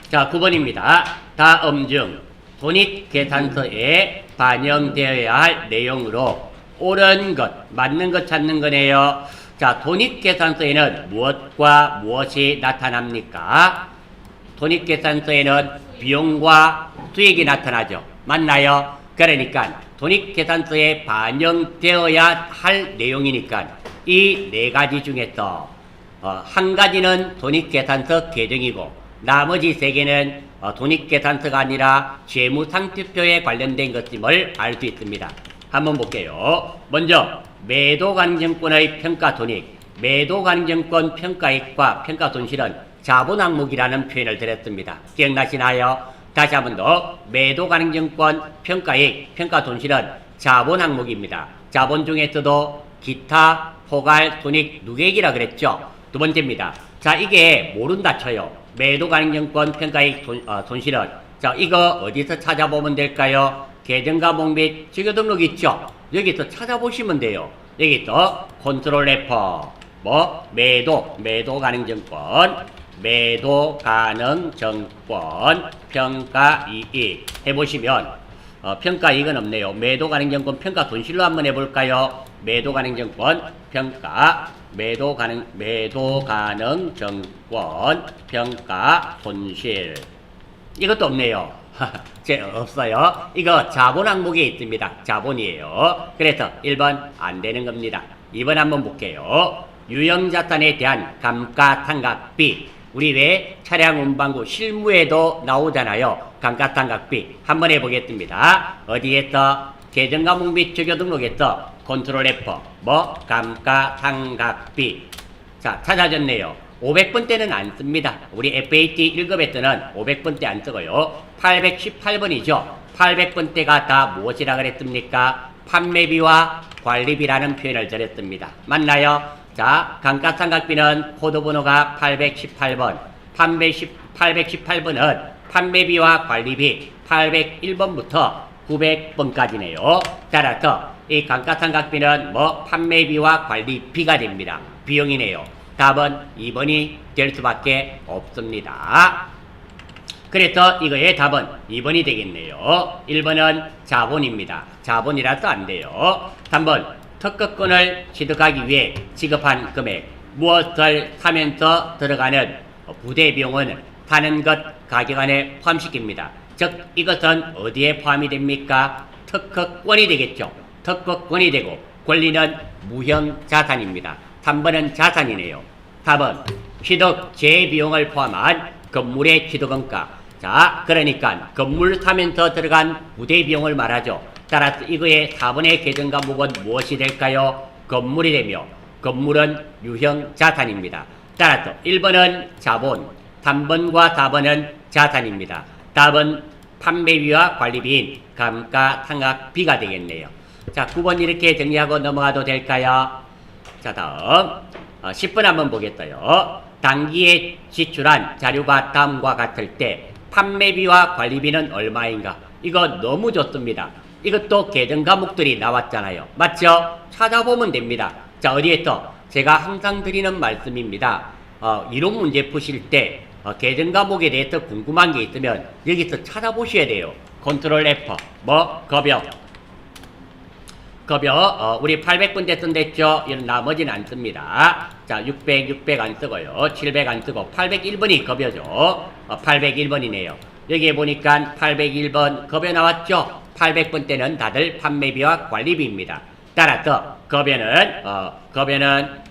자, 9번입니다. 다음 중 손익계산서에 반영되어야 할 내용으로 옳은 것, 맞는 것 찾는 거네요. 자, 손익계산서에는 무엇과 무엇이 나타납니까? 손익계산서에는 비용과 수익이 나타나죠. 맞나요? 그러니까 손익계산서에 반영되어야 할 내용이니까 이 네 가지 중에서 한 가지는 손익계산서 계정이고 나머지 세 개는 손익계산서가 아니라 재무상태표에 관련된 것임을 알 수 있습니다. 한번 볼게요. 먼저 매도가능증권의 평가손익, 매도가능증권 평가익과 평가손실은 자본항목이라는 표현을 드렸습니다. 기억나시나요? 다시 한 번 더. 매도가능증권 평가익, 평가손실은 자본항목입니다. 자본 중에서도 기타, 포괄, 손익, 누계익이라 그랬죠. 두 번째입니다. 자, 이게 모른다 쳐요. 매도가능증권 평가익 손실은. 자, 이거 어디서 찾아보면 될까요? 계정과목 및 주거등록 있죠? 여기서 찾아보시면 돼요. 여기서 컨트롤 F, 매도가능증권, 매도가능증권, 평가이익 해보시면 평가이익은 없네요. 매도가능증권 평가손실로 한번 해볼까요? 매도가능증권 평가, 매도가능증권 평가손실. 이것도 없네요. 없어요. 이거 자본 항목에 있습니다. 자본이에요. 그래서 1번 안 되는 겁니다. 2번 한번 볼게요. 유형자산에 대한 감가상각비. 우리 왜 차량 운반구 실무에도 나오잖아요. 감가상각비. 한번 해보겠습니다. 어디에서? 계정과목 및 주거등록에서 컨트롤 F. 감가상각비. 자, 찾아졌네요. 500번 때는 안 씁니다. 우리 FAT 1급에 때는 500번 때 안 쓰고요. 818번이죠. 800번 때가 다 무엇이라 그랬습니까? 판매비와 관리비라는 표현을 드렸습니다. 맞나요? 자, 감가상각비는 코드번호가 818번, 818번은 판매비와 관리비 801번부터 900번까지네요. 따라서 이 감가상각비는 판매비와 관리비가 됩니다. 비용이네요. 답은 2번이 될 수밖에 없습니다. 그래서 이거의 답은 2번이 되겠네요. 1번은 자본입니다. 자본이라서 안 돼요. 3번 특허권을 취득하기 위해 지급한 금액, 무엇을 사면서 들어가는 부대비용은 타는 것 가격 안에 포함시킵니다. 즉 이것은 어디에 포함이 됩니까? 특허권이 되겠죠. 특허권이 되고 권리는 무형자산입니다. 3번은 자산이네요. 4번 취득 재비용을 포함한 건물의 취득원가. 자, 그러니까 건물 사면서 들어간 부대비용을 말하죠. 따라서 이거의 4번의 계정과목은 무엇이 될까요? 건물이 되며 건물은 유형자산입니다. 따라서 1번은 자본, 3번과 4번은 자산입니다. 답은 판매비와 관리비인 감가상각비가 되겠네요. 자, 9번 이렇게 정리하고 넘어가도 될까요? 자, 다음 10번 한번 보겠어요. 당기에 지출한 자료가 다음과 같을 때 판매비와 관리비는 얼마인가? 이거 너무 좋습니다. 이것도 계정과목들이 나왔잖아요. 맞죠? 찾아보면 됩니다. 자, 어디에서? 제가 항상 드리는 말씀입니다. 이론 문제 푸실 때 계정과목에 대해서 궁금한 게 있으면 여기서 찾아보셔야 돼요. 컨트롤 F, 급여, 우리 800번 때 쓴댔죠? 이런 나머지는 안 씁니다. 자, 600 안 쓰고요. 700 안 쓰고, 801번이 급여죠. 801번이네요. 여기에 보니까 801번 급여 나왔죠? 800번 때는 다들 판매비와 관리비입니다. 따라서, 급여는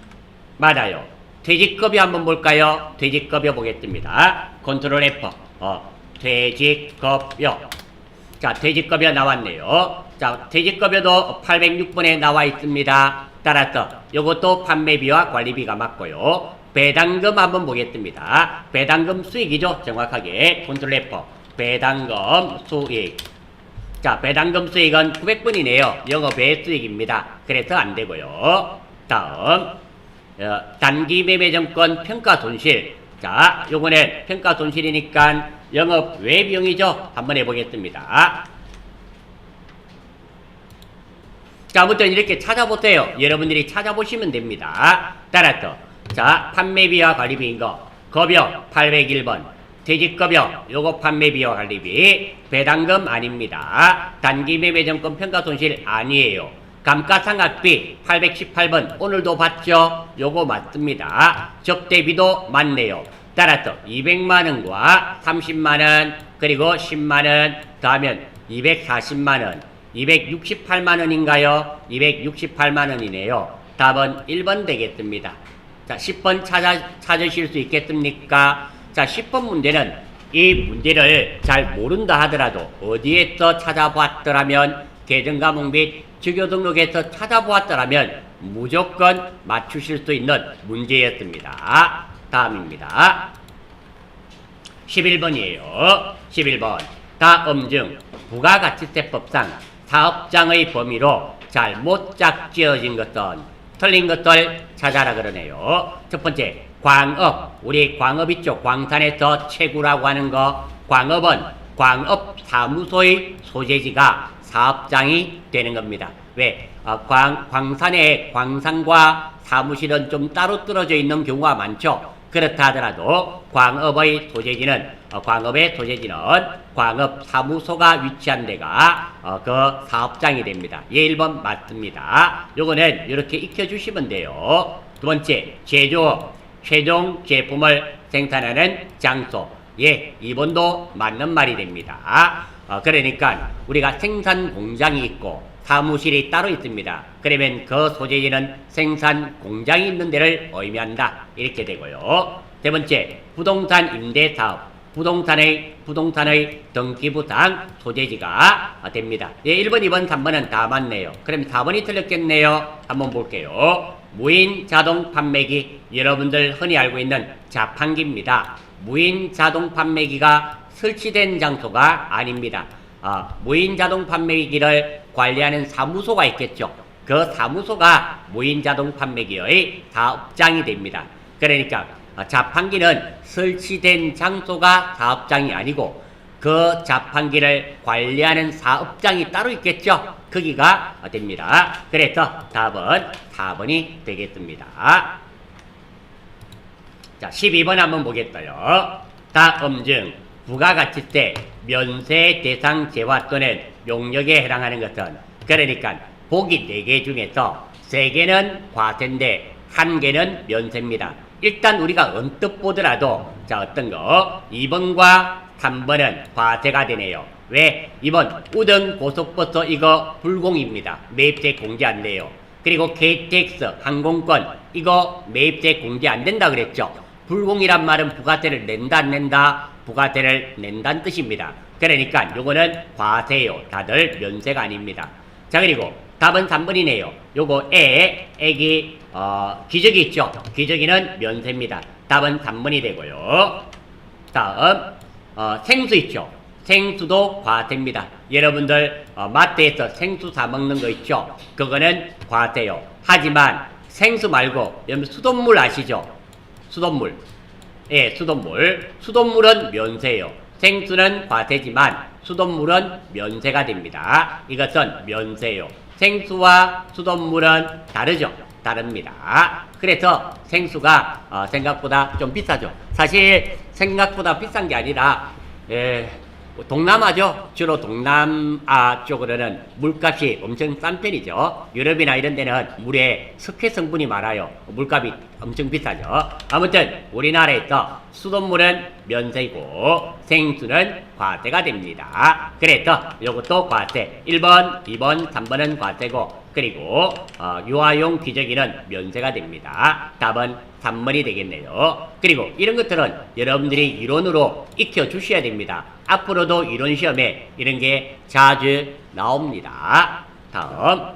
맞아요. 퇴직급여 한번 볼까요? 퇴직급여 보겠습니다. 컨트롤 F, 퇴직급여. 자, 퇴직급여 나왔네요. 자, 퇴직급여도 806번에 나와 있습니다. 따라서 이것도 판매비와 관리비가 맞고요. 배당금 한번 보겠습니다. 배당금 수익이죠. 정확하게 컨트롤 F. 배당금 수익. 자, 배당금 수익은 900번이네요. 영업외 수익입니다. 그래서 안 되고요. 다음 단기 매매증권 평가손실. 자, 요거는 평가손실이니까 영업외 비용이죠. 한번 해보겠습니다. 자, 아무튼 이렇게 찾아보세요. 여러분들이 찾아보시면 됩니다. 따라서 자, 판매비와 관리비인 거 급여 801번, 퇴직급여, 요거 판매비와 관리비, 배당금 아닙니다. 단기 매매점권 평가손실 아니에요. 감가상각비 818번 오늘도 봤죠? 요거 맞습니다. 적대비도 맞네요. 따라서 200만원과 30만원 그리고 10만원 더하면 240만원 268만원인가요? 268만원이네요. 답은 1번 되겠습니다. 자, 10번 찾으실 수 있겠습니까? 자, 10번 문제는 이 문제를 잘 모른다 하더라도 어디에서 찾아봤더라면 계정과목 및 주교 등록에서 찾아보았더라면 무조건 맞추실 수 있는 문제였습니다. 다음입니다. 11번이에요. 11번. 다음 중 부가가치세법상 사업장의 범위로 잘못 짝지어진 것은 틀린 것들 찾아라 그러네요. 첫 번째, 광업. 우리 광업 있죠? 광산에서 채구라고 하는 거. 광업은 광업사무소의 소재지가 사업장이 되는 겁니다. 왜? 광산에 광산과 사무실은 좀 따로 떨어져 있는 경우가 많죠. 그렇다 하더라도 광업의 소재지는 광업사무소가 위치한 데가 그 사업장이 됩니다. 예, 1번 맞습니다. 요거는 이렇게 익혀주시면 돼요. 두 번째, 제조업. 최종 제품을 생산하는 장소. 예, 2번도 맞는 말이 됩니다. 그러니까 우리가 생산 공장이 있고 사무실이 따로 있습니다. 그러면 그 소재지는 생산 공장이 있는 데를 의미한다. 이렇게 되고요. 세 번째, 부동산 임대사업. 부동산의 등기부상 소재지가 됩니다. 예, 1번, 2번, 3번은 다 맞네요. 그럼 4번이 틀렸겠네요. 한번 볼게요. 무인 자동 판매기. 여러분들 흔히 알고 있는 자판기입니다. 무인 자동 판매기가 설치된 장소가 아닙니다. 무인 자동 판매기를 관리하는 사무소가 있겠죠. 그 사무소가 무인 자동 판매기의 사업장이 됩니다. 그러니까 자판기는 설치된 장소가 사업장이 아니고 그 자판기를 관리하는 사업장이 따로 있겠죠. 거기가 됩니다. 그래서 답은 4번이 되겠습니다. 자, 12번 한번 보겠어요. 다음 중 부가가치세 면세 대상 재화 또는 용역에 해당하는 것은, 그러니까 보기 4개 중에서 3개는 과세인데 1개는 면세입니다. 일단 우리가 언뜻 보더라도 자, 어떤 거 2번과 3번은 과세가 되네요. 왜? 2번 우등 고속버스 이거 불공입니다. 매입세 공제 안 돼요. 그리고 KTX 항공권 이거 매입세 공제 안 된다 그랬죠. 불공이란 말은 부가세를 낸다 안 낸다? 부가세를 낸다는 뜻입니다. 그러니까 요거는 과세요. 다들 면세가 아닙니다. 자, 그리고 답은 3번이네요. 요거 애기 기저귀 있죠? 기저귀는 면세입니다. 답은 3번이 되고요. 다음 생수 있죠? 생수도 과세입니다. 여러분들 마트에서 생수 사 먹는 거 있죠? 그거는 과세요. 하지만 생수 말고 여러분 수돗물 아시죠? 수돗물. 예, 수돗물은 면세예요. 생수는 과세지만 수돗물은 면세가 됩니다. 이것은 면세요. 생수와 수돗물은 다르죠? 다릅니다. 그래서 생수가 생각보다 좀 비싸죠. 사실 생각보다 비싼 게 아니라 동남아죠. 주로 동남아 쪽으로는 물값이 엄청 싼 편이죠. 유럽이나 이런 데는 물에 석회 성분이 많아요. 물값이 엄청 비싸죠. 아무튼 우리나라에서 수돗물은 면세이고 생수는 과세가 됩니다. 그래서 이것도 과세. 1번, 2번, 3번은 과세고, 그리고 유아용 기저귀는 면세가 됩니다. 답은 3번이 되겠네요. 그리고 이런 것들은 여러분들이 이론으로 익혀 주셔야 됩니다. 앞으로도 이론 시험에 이런 게 자주 나옵니다. 다음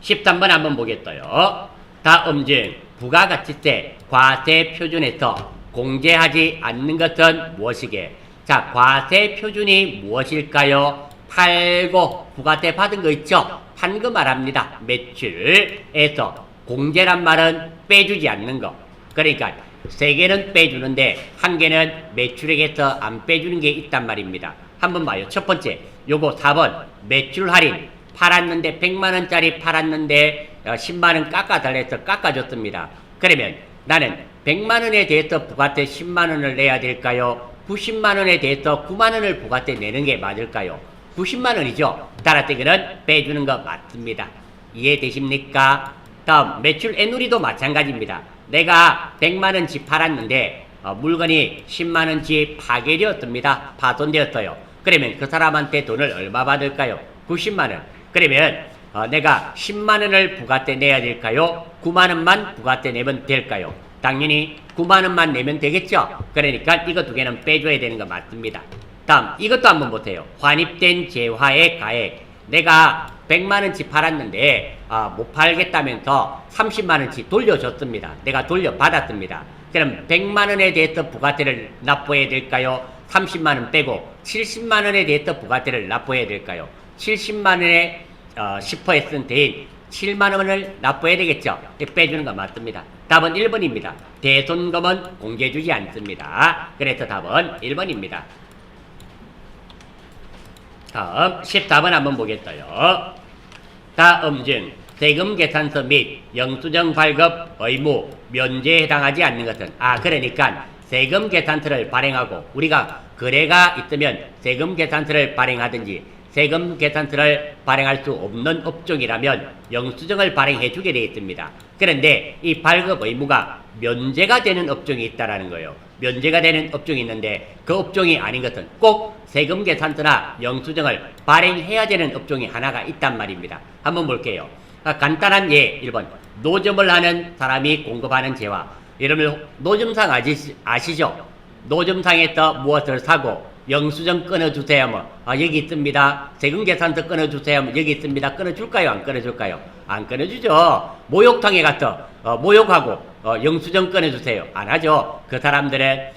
13번 한번 보겠어요. 다음 중 부가가치세 과세 표준에서 공제하지 않는 것은 무엇이게? 자, 과세 표준이 무엇일까요? 팔고 부가세 받은 거 있죠? 판 거 말합니다. 매출에서 공제란 말은 빼주지 않는 거. 그러니까 3개는 빼주는데 1개는 매출액에서 안 빼주는 게 있단 말입니다. 한번 봐요. 첫 번째, 요거 4번 매출 할인. 팔았는데 100만원짜리 팔았는데 10만원 깎아달래서 깎아줬습니다. 그러면 나는 100만 원에 대해서 부가세 10만 원을 내야 될까요? 90만 원에 대해서 9만 원을 부가세 내는 게 맞을까요? 90만 원이죠. 따라서 이거는 빼주는 거 맞습니다. 이해되십니까? 다음 매출 애누리도 마찬가지입니다. 내가 100만 원치 팔았는데 물건이 10만 원치 파괴되었습니다. 파손되었어요. 그러면 그 사람한테 돈을 얼마 받을까요? 90만 원. 그러면 내가 10만 원을 부가세 내야 될까요? 9만 원만 부가세 내면 될까요? 당연히 9만 원만 내면 되겠죠? 그러니까 이거 두 개는 빼줘야 되는 거 맞습니다. 다음 이것도 한번 보세요. 환입된 재화의 가액. 내가 100만 원치 팔았는데 못 팔겠다면서 30만 원치 돌려줬습니다. 내가 돌려받았습니다. 그럼 100만 원에 대해서 부가세를 납부해야 될까요? 30만 원 빼고 70만 원에 대해서 부가세를 납부해야 될까요? 70만 원에 10%인 7만 원을 납부해야 되겠죠? 빼주는 거 맞습니다. 답은 1번입니다. 대손금은 공개해주지 않습니다. 그래서 답은 1번입니다. 다음 14번 한번 보겠어요. 다음 중 세금 계산서 및 영수증 발급 의무 면제에 해당하지 않는 것은 그러니까 세금 계산서를 발행하고 우리가 거래가 있으면 세금 계산서를 발행하든지 세금 계산서를 발행할 수 없는 업종이라면 영수증을 발행해 주게 되어 있습니다. 그런데 이 발급 의무가 면제가 되는 업종이 있다라는 거예요. 면제가 되는 업종이 있는데 그 업종이 아닌 것은 꼭 세금 계산서나 영수증을 발행해야 되는 업종이 하나가 있단 말입니다. 한번 볼게요. 간단한 예 1번 노점을 하는 사람이 공급하는 재화. 여러분 노점상 아시죠? 노점상에서 무엇을 사고 영수증 끊어주세요 하면 여기 있습니다. 세금 계산서 끊어주세요 하면 여기 있습니다. 끊어줄까요? 안 끊어줄까요? 안 끊어주죠. 목욕탕에 가서 목욕하고 영수증 끊어주세요. 안 하죠. 그 사람들은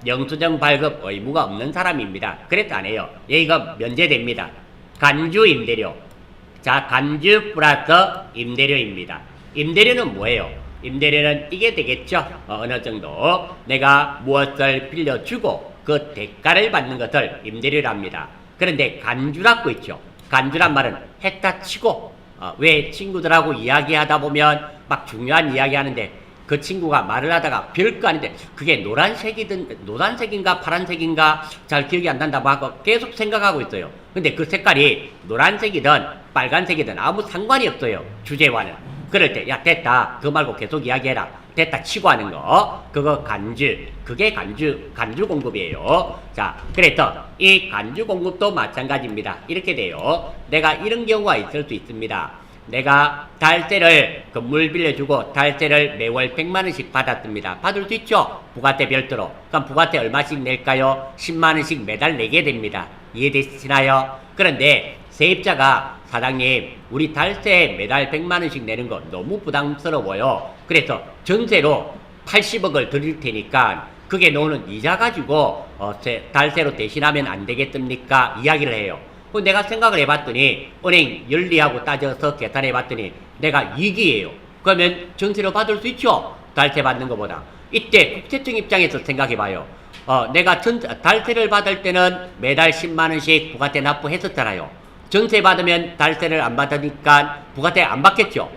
영수증 발급 의무가 없는 사람입니다. 그래서 안 해요. 여기가 면제됩니다. 간주 임대료. 자, 간주 플러스 임대료입니다. 임대료는 뭐예요? 임대료는 이게 되겠죠. 어느 정도 내가 무엇을 빌려주고 그 대가를 받는 것을 임대료랍니다. 그런데 간주라고 있죠. 간주란 말은 했다 치고 왜 친구들하고 이야기하다 보면 막 중요한 이야기 하는데 그 친구가 말을 하다가 별거 아닌데 그게 노란색인가 파란색인가 잘 기억이 안 난다고 하고 계속 생각하고 있어요. 근데 그 색깔이 노란색이든 빨간색이든 아무 상관이 없어요. 주제와는. 그럴 때 야 됐다 그거 말고 계속 이야기해라 됐다 치고 하는 거 그거 간주. 그게 간주 공급이에요. 자, 그래서 이 간주 공급도 마찬가지입니다. 이렇게 돼요. 내가 이런 경우가 있을 수 있습니다. 내가 달세를 건물 빌려주고 달세를 매월 100만원씩 받았습니다. 받을 수 있죠? 부가세 별도로. 그럼 부가세 얼마씩 낼까요? 10만원씩 매달 내게 됩니다. 이해되시나요? 그런데 세입자가 사장님 우리 달세 매달 100만원씩 내는 거 너무 부담스러워요. 그래서 전세로 80억을 드릴 테니까 그게 나오는 이자 가지고 달세로 대신하면 안 되겠습니까? 이야기를 해요. 내가 생각을 해봤더니 은행 연리하고 따져서 계산해봤더니 내가 이익이에요. 그러면 전세로 받을 수 있죠? 달세 받는 것보다. 이때 국세청 입장에서 생각해봐요. 내가 달세를 받을 때는 매달 10만원씩 부가세 납부했었잖아요. 전세 받으면 달세를 안 받으니까 부가세 안 받겠죠?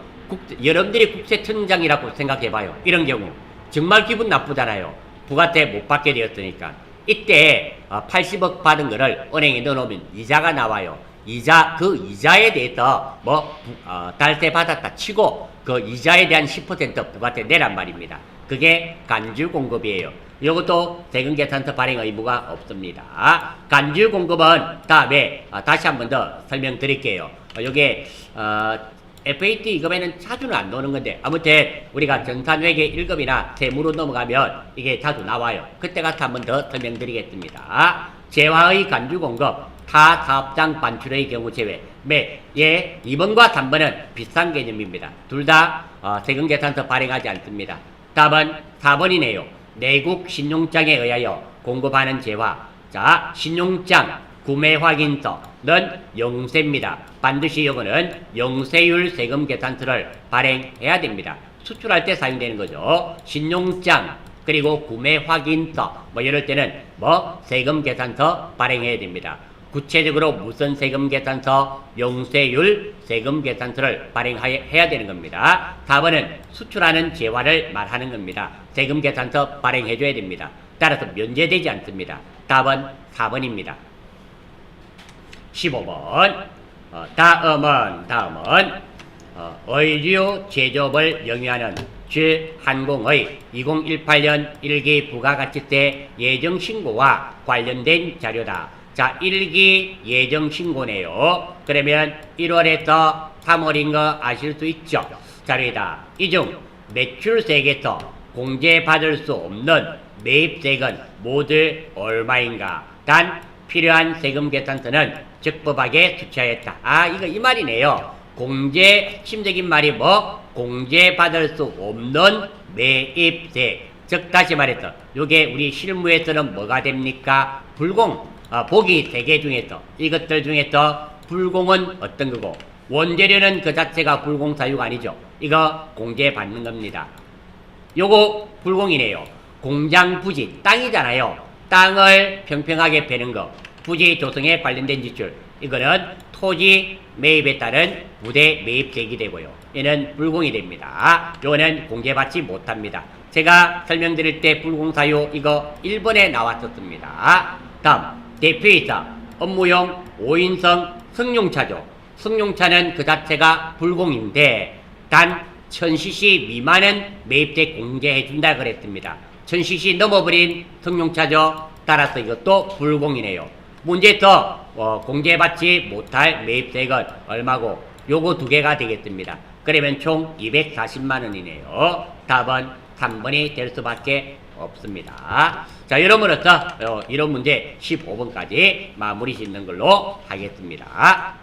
여러분들이 국세청장이라고 생각해봐요. 이런 경우 정말 기분 나쁘잖아요. 부가세 못 받게 되었으니까. 이때 80억 받은 거를 은행에 넣어놓으면 이자가 나와요. 그 이자에 대해서 달세 받았다 치고 그 이자에 대한 10% 부가세 내란 말입니다. 그게 간주 공급이에요. 이것도 세금 계산서 발행 의무가 없습니다. 간주 공급은 다음에 다시 한 번 더 설명드릴게요. 요게 FAT 2급에는 자주는 안 나오는 건데 아무튼 우리가 정산회계 1급이나 세무로 넘어가면 이게 자주 나와요. 그때 가서 한 번 더 설명드리겠습니다. 재화의 간주 공급 타 사업장 반출의 경우 제외. 2번과 3번은 비슷한 개념입니다. 둘 다 세금 계산서 발행하지 않습니다. 답은 4번이네요. 내국 신용장에 의하여 공급하는 재화. 자, 신용장 구매 확인서는 영세입니다. 반드시 이거는 영세율 세금 계산서를 발행해야 됩니다. 수출할 때 사용되는 거죠. 신용장 그리고 구매 확인서 이럴 때는 세금 계산서 발행해야 됩니다. 구체적으로 무슨 세금 계산서, 용세율 세금 계산서를 발행해야 되는 겁니다. 4번은 수출하는 재화를 말하는 겁니다. 세금 계산서 발행해줘야 됩니다. 따라서 면제되지 않습니다. 답은 4번입니다. 15번 다음은 의류 제조업을 영위하는 주한공의 2018년 1기 부가가치세 예정신고와 관련된 자료다. 자, 1기 예정신고네요. 그러면 1월에서 3월인 거 아실 수 있죠? 자료이다. 이 중 매출세액에서 공제받을 수 없는 매입세액은 모두 얼마인가? 단 필요한 세금 계산서는 적법하게 수취하였다. 아, 이거 이 말이네요. 핵심적인 말이 뭐? 공제받을 수 없는 매입세. 즉 다시 말해서 요게 우리 실무에서는 뭐가 됩니까? 불공. 보기 3개 중에서 이것들 중에서 불공은 어떤 거고 원재료는 그 자체가 불공 사유가 아니죠. 이거 공제받는 겁니다. 요거 불공이네요. 공장 부지 땅이잖아요. 땅을 평평하게 베는 거 부지 조성에 관련된 지출 이거는 토지 매입에 따른 부대 매입세액이 되고요. 얘는 불공이 됩니다. 요거는 공제받지 못합니다. 제가 설명드릴 때 불공사유 이거 1번에 나왔었습니다. 다음 대표이사 업무용 5인승 승용차죠. 승용차는 그 자체가 불공인데 단 1000cc 미만은 매입세 공제해준다 그랬습니다. 1000cc 넘어버린 승용차죠. 따라서 이것도 불공이네요. 문제에서 공제받지 못할 매입세액은 얼마고? 요거 2개가 되겠습니다. 그러면 총 240만원이네요. 답은 3번이 될 수밖에 없습니다. 자, 이러므로써 이런 문제 15번까지 마무리 짓는 걸로 하겠습니다.